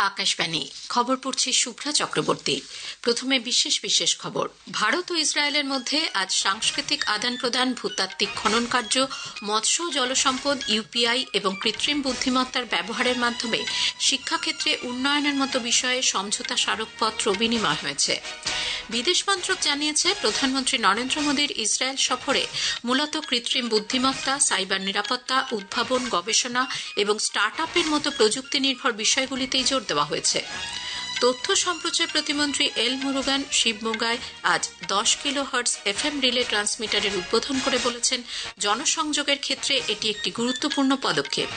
আকাশবাণী খবর পড়ছি শুভ্রা চক্রবর্তী। প্রথমে বিশেষ খবর। ভারত ও ইসরায়েলের মধ্যে আজ সাংস্কৃতিক আদান প্রদান, ভূতাত্ত্বিক খনন কার্য, মৎস্য জলসম্পদ, ইউপিআই এবং কৃত্রিম বুদ্ধিমত্তার ব্যবহারের মাধ্যমে শিক্ষাক্ষেত্রে উন্নয়নের মতো বিষয়ে সমঝোতা স্মারকপত্র বিনিময় হয়েছে। বিদেশ মন্ত্রক জানিয়েছে, প্রধানমন্ত্রী নরেন্দ্র মোদীর ইসরায়েল সফরে মূলত কৃত্রিম বুদ্ধিমত্তা, সাইবার নিরাপত্তা, উদ্ভাবন, গবেষণা এবং স্টার্ট আপের মতো প্রযুক্তি নির্ভর বিষয়গুলিতেই জোর দেওয়া হয়েছে। তথ্য সম্প্রচার প্রতিমন্ত্রী এল মুরুগান শিবমোগায় আজ 10 কিলোহার্টজ এফএম রিলে ট্রান্সমিটারের উদ্বোধন করে বলেছেন, জনসংযোগের ক্ষেত্রে এটি একটি গুরুত্বপূর্ণ পদক্ষেপ।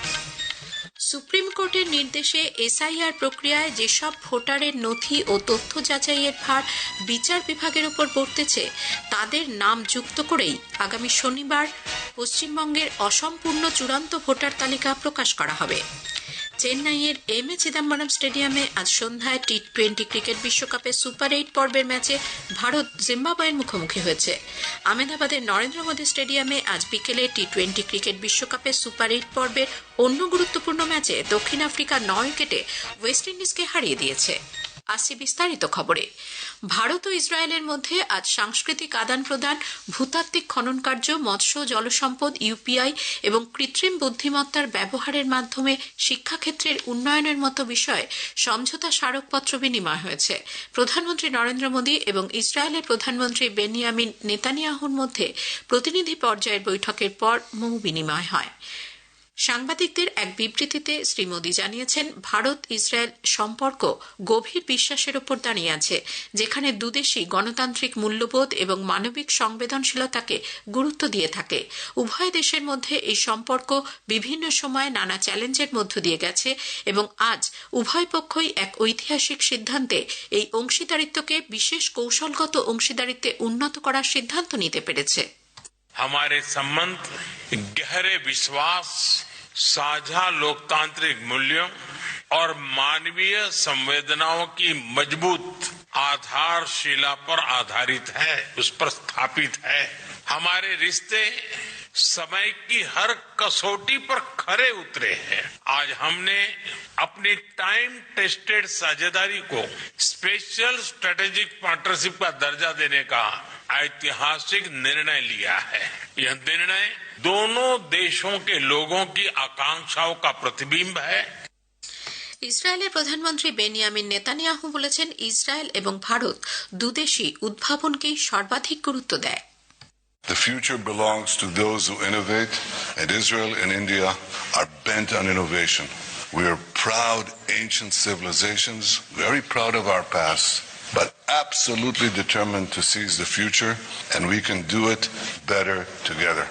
সুপ্রিম কোর্টের নির্দেশে এসআইআর প্রক্রিয়ায় যেসব ভোটারের নথি ও তথ্য যাচাইয়ের ভার বিচার বিভাগের উপর পড়তেছে, তাদের নাম যুক্ত করেই আগামী শনিবার পশ্চিমবঙ্গের অসম্পূর্ণ চূড়ান্ত ভোটার তালিকা প্রকাশ করা হবে। চেন্নাইয়ের এম.এ. চিদম্বরম স্টেডিয়ামে আজ সন্ধ্যায় টি-20 ক্রিকেট বিশ্বকাপের সুপার 8 পর্বের ম্যাচে ভারত জিম্বাবুয়ের মুখোমুখি হয়েছে। আহমেদাবাদের নরেন্দ্র মোদী স্টেডিয়ামে আজ বিকেলে টি-20 ক্রিকেট বিশ্বকাপের সুপার 8 পর্বের অন্য গুরুত্বপূর্ণ ম্যাচে দক্ষিণ আফ্রিকা 9 উইকেটে ওয়েস্ট ইন্ডিজকে হারিয়ে দিয়েছে। আসি বিস্তারিত খবরে। ভারত ও ইসরায়েলের মধ্যে আজ সাংস্কৃতিক আদান প্রদান, ভূতাত্ত্বিক খনন কার্য, মৎস্য জলসম্পদ, ইউপিআই এবং কৃত্রিম বুদ্ধিমত্তার ব্যবহারের মাধ্যমে শিক্ষাক্ষেত্রের উন্নয়নের মতো বিষয়ে সমঝোতা স্মারকপত্র বিনিময় হয়েছে। প্রধানমন্ত্রী নরেন্দ্র মোদী এবং ইসরায়েলের প্রধানমন্ত্রী বেনিয়ামিন নেতানিয়াহুর মধ্যে প্রতিনিধি পর্যায়ের বৈঠকের পর মৌ বিনিময় হয়। সাংবাদিকদের এক বিবৃতিতে শ্রী মোদী জানিয়েছেন, ভারত ইসরায়েল সম্পর্ক গভীর বিশ্বাসের উপর দাঁড়িয়ে আছে, যেখানে দুদেশই গণতান্ত্রিক মূল্যবোধ এবং মানবিক সংবেদনশীলতাকে গুরুত্ব দিয়ে থাকে। উভয় দেশের মধ্যে এই সম্পর্ক বিভিন্ন সময়ে নানা চ্যালেঞ্জের মধ্য দিয়ে গেছে এবং আজ উভয় পক্ষই এক ঐতিহাসিক সিদ্ধান্তে এই অংশীদারিত্বকে বিশেষ কৌশলগত অংশীদারিত্বে উন্নত করার সিদ্ধান্ত নিতে পেরেছে। हमारे संबंध गहरे विश्वास, साझा लोकतांत्रिक मूल्यों और मानवीय संवेदनाओं की मजबूत आधारशिला पर आधारित है, उस पर स्थापित है। हमारे रिश्ते समय की हर कसौटी पर खरे उतरे हैं। आज हमने अपनी टाइम टेस्टेड साझेदारी को स्पेशल स्ट्रेटेजिक पार्टनरशिप का दर्जा देने का ऐतिहासिक निर्णय लिया है। यह निर्णय दोनों देशों के लोगों की आकांक्षाओं का प्रतिबिंब है। ইসরায়েলের প্রধানমন্ত্রী বেনিয়ামিন নেতানিয়াহু বলেছেন, ইসরায়েল এবং ভারত দুদেশই উদ্ভাবনকেই সর্বাধিক গুরুত্ব দেয়। The future belongs to those who innovate, and Israel and India are bent on innovation. We are proud ancient civilizations, very proud of our past, but absolutely determined to seize the future, and we can do it better together.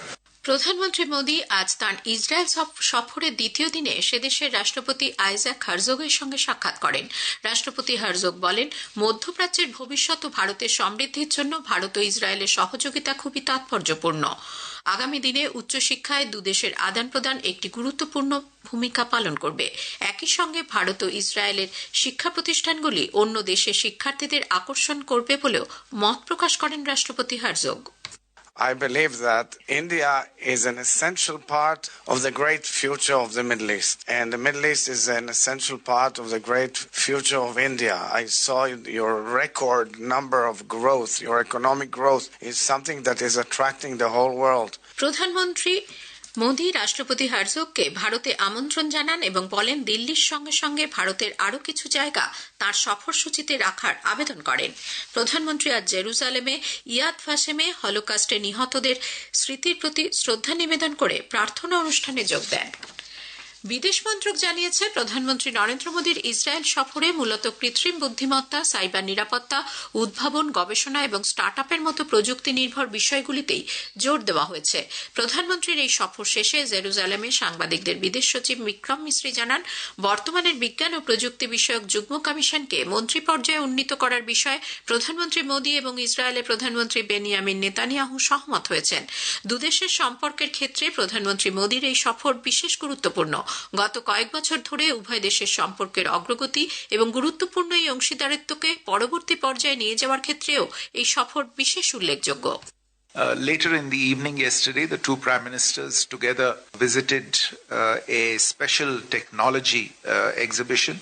প্রধানমন্ত্রী মোদী আজ তাঁর Israel সফরের দ্বিতীয় দিনে সেদেশের রাষ্ট্রপতি Isaac হারজোগের সঙ্গে সাক্ষাৎ করেন। রাষ্ট্রপতি হারজোগ বলেন, মধ্যপ্রাচ্যের ভবিষ্যৎ ও ভারতের সমৃদ্ধির জন্য ভারত ও ইসরায়েলের সহযোগিতা খুবই তাৎপর্যপূর্ণ। আগামী দিনে উচ্চশিক্ষায় দুদেশের আদান প্রদান একটি গুরুত্বপূর্ণ ভূমিকা পালন করবে। একই সঙ্গে ভারত ও ইসরায়েলের শিক্ষা প্রতিষ্ঠানগুলি অন্য দেশের শিক্ষার্থীদের আকর্ষণ করবে বলেও মত প্রকাশ করেন রাষ্ট্রপতি হারজোগ। I believe that India is an essential part of the great future of the Middle East, and the Middle East is an essential part of the great future of India. I saw your record number of growth. Your economic growth is something that is attracting the whole world. প্রধানমন্ত্রী মোদী রাষ্ট্রপতি হারজোগকে ভারতে আমন্ত্রণ জানান এবং বলেন, দিল্লির সঙ্গে সঙ্গে ভারতের আরও কিছু জায়গা তাঁর সফরসূচিতে রাখার আবেদন করেন। প্রধানমন্ত্রী আজ জেরুজালেমে ইয়াদ ভাসেমে হলোকাস্টে নিহতদের স্মৃতির প্রতি শ্রদ্ধা নিবেদন করে প্রার্থনা অনুষ্ঠানে যোগ দেন। বিদেশ মন্ত্রক জানিয়েছে, প্রধানমন্ত্রী নরেন্দ্র মোদীর ইসরায়েল সফরে মূলত কৃত্রিম বুদ্ধিমত্তা, সাইবার নিরাপত্তা, উদ্ভাবন, গবেষণা এবং স্টার্ট আপের মতো প্রযুক্তি নির্ভর বিষয়গুলিতেই জোর দেওয়া হয়েছে। প্রধানমন্ত্রীর এই সফর শেষে জেরুজালেমে সাংবাদিকদের বিদেশ সচিব বিক্রম মিশ্রি জানান, বর্তমানের বিজ্ঞান ও প্রযুক্তি বিষয়ক যুগ্ম কমিশনকে মন্ত্রী পর্যায়ে উন্নীত করার বিষয়ে প্রধানমন্ত্রী মোদী এবং ইসরায়েলের প্রধানমন্ত্রী বেনিয়ামিন নেতানিয়াহু সহমত হয়েছেন। দুদেশের সম্পর্কের ক্ষেত্রে প্রধানমন্ত্রী মোদীর এই সফর বিশেষ গুরুত্বপূর্ণ। গত কয়েক বছর ধরে উভয় দেশের সম্পর্কের অগ্রগতি এবং গুরুত্বপূর্ণ এই অংশীদারিত্বকে পরবর্তী পর্যায়ে নিয়ে যাওয়ার ক্ষেত্রেও এই সফর বিশেষ উল্লেখযোগ্য। Later in the evening yesterday, the two prime ministers together visited a special technology exhibition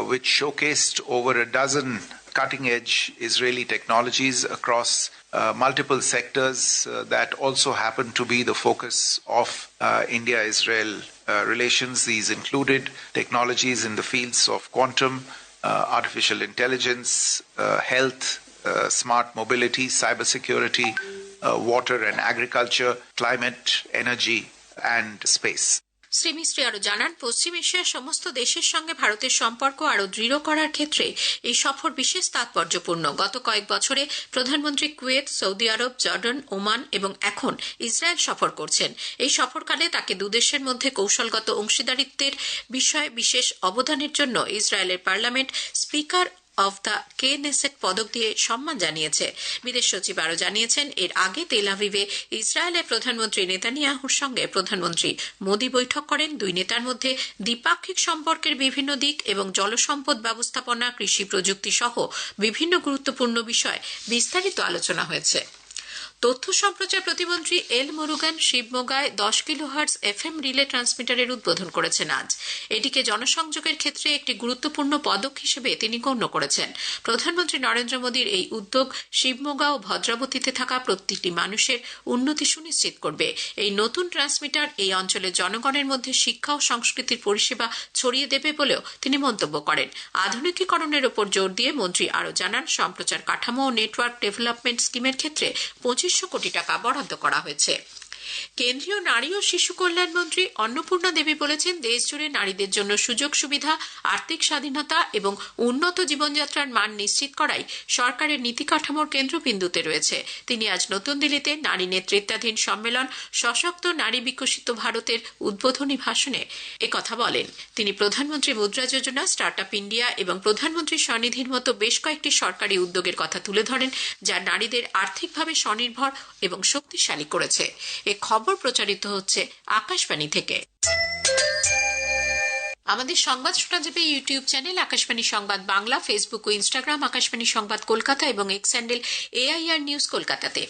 which showcased over a dozen cutting-edge Israeli technologies across multiple sectors that also happen to be the focus of India-Israel relations. These included technologies in the fields of quantum, artificial intelligence, health, smart mobility, cybersecurity, water and agriculture, climate, energy and space. Shri মিস্ত্রি আরো জানান, পশ্চিম এশিয়ার সমস্ত দেশের সঙ্গে ভারতের সম্পর্ক আরো দৃঢ় করার ক্ষেত্রে এই সফর বিশেষ তাৎপর্যপূর্ণ। গত কয়েক বছরে প্রধানমন্ত্রী কুয়েত, সৌদি আরব, জর্ডান, ওমান এবং এখন ইসরায়েল সফর করছেন। এই সফরকালে তাকে দুদেশের মধ্যে কৌশলগত অংশীদারিত্বের বিষয়ে বিশেষ অবদানের জন্য ইসরায়েলের পার্লামেন্ট স্পিকার অফ দ্য কেনেসেট পদক দিয়ে সম্মান জানিয়েছে। বিদেশ সচিব আরও জানিয়েছেন, এর আগে তেল আভিভে ইসরায়েলের প্রধানমন্ত্রী নেতানিয়াহুর সঙ্গে প্রধানমন্ত্রী মোদি বৈঠক করেন। দুই নেতার মধ্যে দ্বিপাক্ষিক সম্পর্কের বিভিন্ন দিক এবং জলসম্পদ ব্যবস্থাপনা, কৃষি প্রযুক্তি সহ বিভিন্ন গুরুত্বপূর্ণ বিষয় বিস্তারিত আলোচনা হয়েছে। তথ্য সম্প্রচার প্রতিমন্ত্রী এল মুরুগান শিবমোগায় 10 কিলোহার্টজ এফএম রিলে ট্রান্সমিটারের উদ্বোধন করেছেন আজ। এটিকে জনসংযোগের ক্ষেত্রে একটি গুরুত্বপূর্ণ পদক হিসেবে তিনি গণ্য করেছেন। প্রধানমন্ত্রী নরেন্দ্র মোদীর এই উদ্যোগ শিবমোগা ও ভদ্রাবতীতে থাকা প্রত্যেকটি মানুষের উন্নতি সুনিশ্চিত করবে। এই নতুন ট্রান্সমিটার এই অঞ্চলের জনগণের মধ্যে শিক্ষা ও সংস্কৃতির পরিষেবা ছড়িয়ে দেবে বলেও তিনি মন্তব্য করেন। আধুনিকীকরণের উপর জোর দিয়ে মন্ত্রী আরও জানান, সম্প্রচার কাঠামো ও নেটওয়ার্ক ডেভেলপমেন্ট স্কিমের ক্ষেত্রে 2500 কোটি টাকা বরাদ্দ করা হয়েছে। কেন্দ্রীয় নারী ও শিশু কল্যাণ মন্ত্রী অন্নপূর্ণা দেবী বলেছেন, দেশজুড়ে নারীদের জন্য সুযোগ সুবিধা, আর্থিক স্বাধীনতা এবং উন্নত জীবনযাত্রার মান নিশ্চিত করাই সরকারের নীতি কাঠামোর কেন্দ্রবিন্দুতে রয়েছে। তিনি আজ নতুন দিল্লিতে নারী নেতৃত্বাধীন সম্মেলন সশক্ত নারী বিকশিত ভারতের উদ্বোধনী ভাষণে একথা বলেন। তিনি প্রধানমন্ত্রী Mudra Yojana, start up India এবং প্রধানমন্ত্রী স্বনিধির মতো বেশ কয়েকটি সরকারি উদ্যোগের কথা তুলে ধরেন, যা নারীদের আর্থিকভাবে স্বনির্ভর এবং শক্তিশালী করেছে। খবর প্রচারিত হচ্ছে আকাশবাণী থেকে। আমাদের সংবাদ শোনা যাবে ইউটিউব চ্যানেল আকাশবাণী সংবাদ বাংলা, ফেসবুক ও ইনস্টাগ্রাম আকাশবাণী সংবাদ কলকাতা এবং এক্স হ্যান্ডেল AIR নিউজ কলকাতাতে।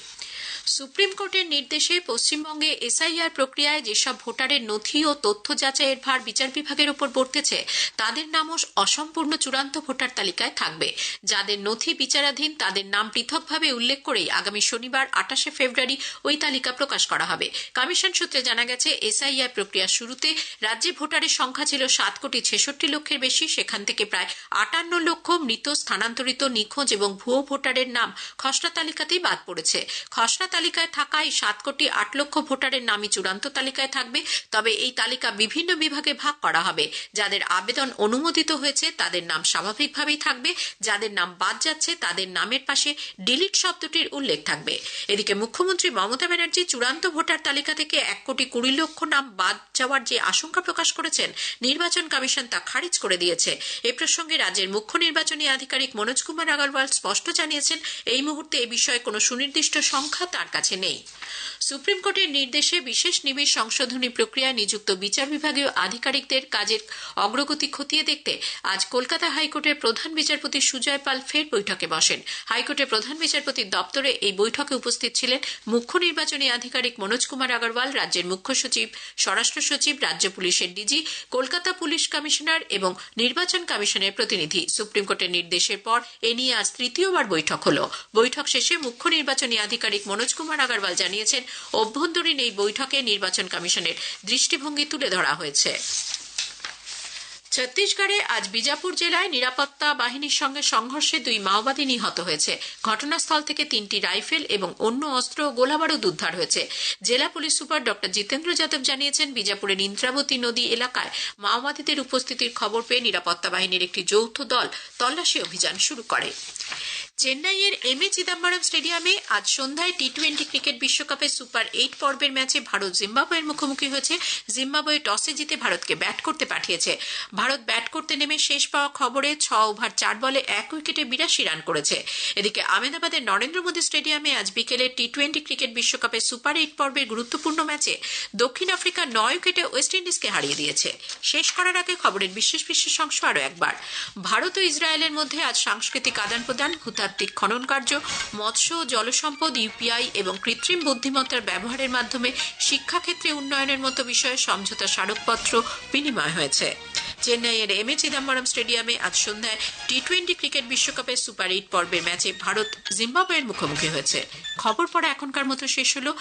সুপ্রিম কোর্টের নির্দেশে পশ্চিমবঙ্গে এসআইআর প্রক্রিয়ায় যেসব ভোটারের নথি ও তথ্য যাচাইয়ের ভার বিচার বিভাগের উপর বর্তেছে, তাদের নামও অসম্পূর্ণ চূড়ান্ত ভোটার তালিকায় থাকবে। যাদের নথি বিচারাধীন তাদের নাম পৃথকভাবে উল্লেখ করেই আগামী শনিবার 28 ফেব্রুয়ারি ওই তালিকা প্রকাশ করা হবে। কমিশন সূত্রে জানা গেছে, এসআইআর প্রক্রিয়ার শুরুতে রাজ্যে ভোটারের সংখ্যা ছিল 7,66,00,000 বেশি। সেখান থেকে প্রায় 58 লক্ষ মৃত, স্থানান্তরিত, নিখোঁজ এবং ভুয়ো ভোটারের নাম খসড়া তালিকাতেই বাদ পড়েছে। খসড়া তালিকায় থাকা এই 7,08,00,000 ভোটারের নামই চূড়ান্ত তালিকায় থাকবে। তবে এই তালিকা বিভিন্ন বিভাগে ভাগ করা হবে। যাদের আবেদন অনুমোদিত হয়েছে তাদের নাম স্বাভাবিকভাবেই থাকবে। যাদের নাম বাদ যাচ্ছে তাদের নামের পাশে ডিলিট শব্দটির উল্লেখ থাকবে। এদিকে মুখ্যমন্ত্রী মমতা ব্যানার্জি চূড়ান্ত ভোটার তালিকা থেকে 1,20,00,000 নাম বাদ যাওয়ার যে আশঙ্কা প্রকাশ করেছেন, নির্বাচন কমিশন তা খারিজ করে দিয়েছে। এ প্রসঙ্গে রাজ্যের মুখ্য নির্বাচনী আধিকারিক মনোজ কুমার আগরওয়াল স্পষ্ট জানিয়েছেন, এই মুহূর্তে এ বিষয়ে কোনো সুনির্দিষ্ট সংখ্যা তার কাছে নেই। সুপ্রিম কোর্টের নির্দেশে বিশেষ নিবিড় সংশোধনী প্রক্রিয়ায় নিযুক্ত বিচার বিভাগীয় আধিকারিকদের কাজের অগ্রগতি খতিয়ে দেখতে আজ কলকাতা হাইকোর্টের প্রধান বিচারপতি সুজয় পাল ফের বৈঠকে বসেন। হাইকোর্টের প্রধান বিচারপতির দপ্তরে এই বৈঠকে উপস্থিত ছিলেন মুখ্য নির্বাচনী আধিকারিক মনোজ কুমার আগরওয়াল, রাজ্যের মুখ্য সচিব, স্বরাষ্ট্র সচিব, রাজ্য পুলিশের ডিজি, কলকাতা পুলিশ কমিশনার এবং নির্বাচন কমিশনের প্রতিনিধি। সুপ্রিম কোর্টের নির্দেশের পর এ নিয়ে আজ তৃতীয়বার বৈঠক হল। বৈঠক শেষে মুখ্য নির্বাচনী আধিকারিক মনোজ কুমার আগরওয়াল জানিয়েছেন, অভ্যন্তরীণ এই বৈঠকে নির্বাচন কমিশনের দৃষ্টিভঙ্গি তুলে ধরা হয়েছে। ছত্তিশগড়ে আজ বিজাপুর জেলায় নিরাপত্তা বাহিনীর সঙ্গে সংঘর্ষে 2 মাওবাদী নিহত হয়েছে। ঘটনাস্থল থেকে 3টি রাইফেল এবং অন্য অস্ত্র ও গোলাবারুদ উদ্ধার হয়েছে। জেলা police super doctor Jitendra Yadav জানিয়েছেন, বিজাপুরের ইন্দ্রাবতী নদী এলাকায় মাওবাদীদের উপস্থিতির খবর পেয়ে নিরাপত্তা বাহিনীর একটি যৌথ দল তল্লাশি অভিযান শুরু করে। চেন্নাইয়ের এম এ চিদাম্বরম স্টেডিয়ামে আজ সন্ধ্যায় টি-20 ক্রিকেট বিশ্বকাপের সুপার 8 পর্বের ম্যাচে ভারত জিম্বাবুয়ের মুখোমুখি হয়েছে। জিম্বাবুয়ে টসে জিতে ভারতকে ব্যাট করতে পাঠিয়েছে। ভারত ব্যাট করতে নেমে শেষ পাওয়া খবরে 6 ওভার 4 বলে 1 উইকেটে 82 রান করেছে। এদিকে আহমেদাবাদের নরেন্দ্র মোদী স্টেডিয়ামে আজ বিকেলে টি-20 ক্রিকেট বিশ্বকাপের সুপার 8 পর্বের গুরুত্বপূর্ণ ম্যাচে দক্ষিণ আফ্রিকা 9 উইকেটে ওয়েস্ট ইন্ডিজকে হারিয়ে দিয়েছে। শেষ করার আগে খবরের বিশেষ অংশ আরও একবার। ভারত ও ইসরায়েলের মধ্যে আজ সাংস্কৃতিক আদান প্রদান, ভূতাত্ত্বিক খনন কার্য, মৎস্য ও জলসম্পদ, ইউপিআই এবং কৃত্রিম বুদ্ধিমত্তার ব্যবহারের মাধ্যমে শিক্ষাক্ষেত্রে উন্নয়নের মতো বিষয়ে সমঝোতা স্মারকপত্র বিনিময় হয়েছে। চেন্নাইয়ের এম এ চিদাম্বরম স্টেডিয়ামে আজ সন্ধ্যায় টি-20 ক্রিকেট বিশ্বকাপের সুপার 8 পর্বের ম্যাচে ভারত জিম্বাবুয়ের মুখোমুখি হয়েছে। খবর পড়া এখনকার মতো শেষ হলো।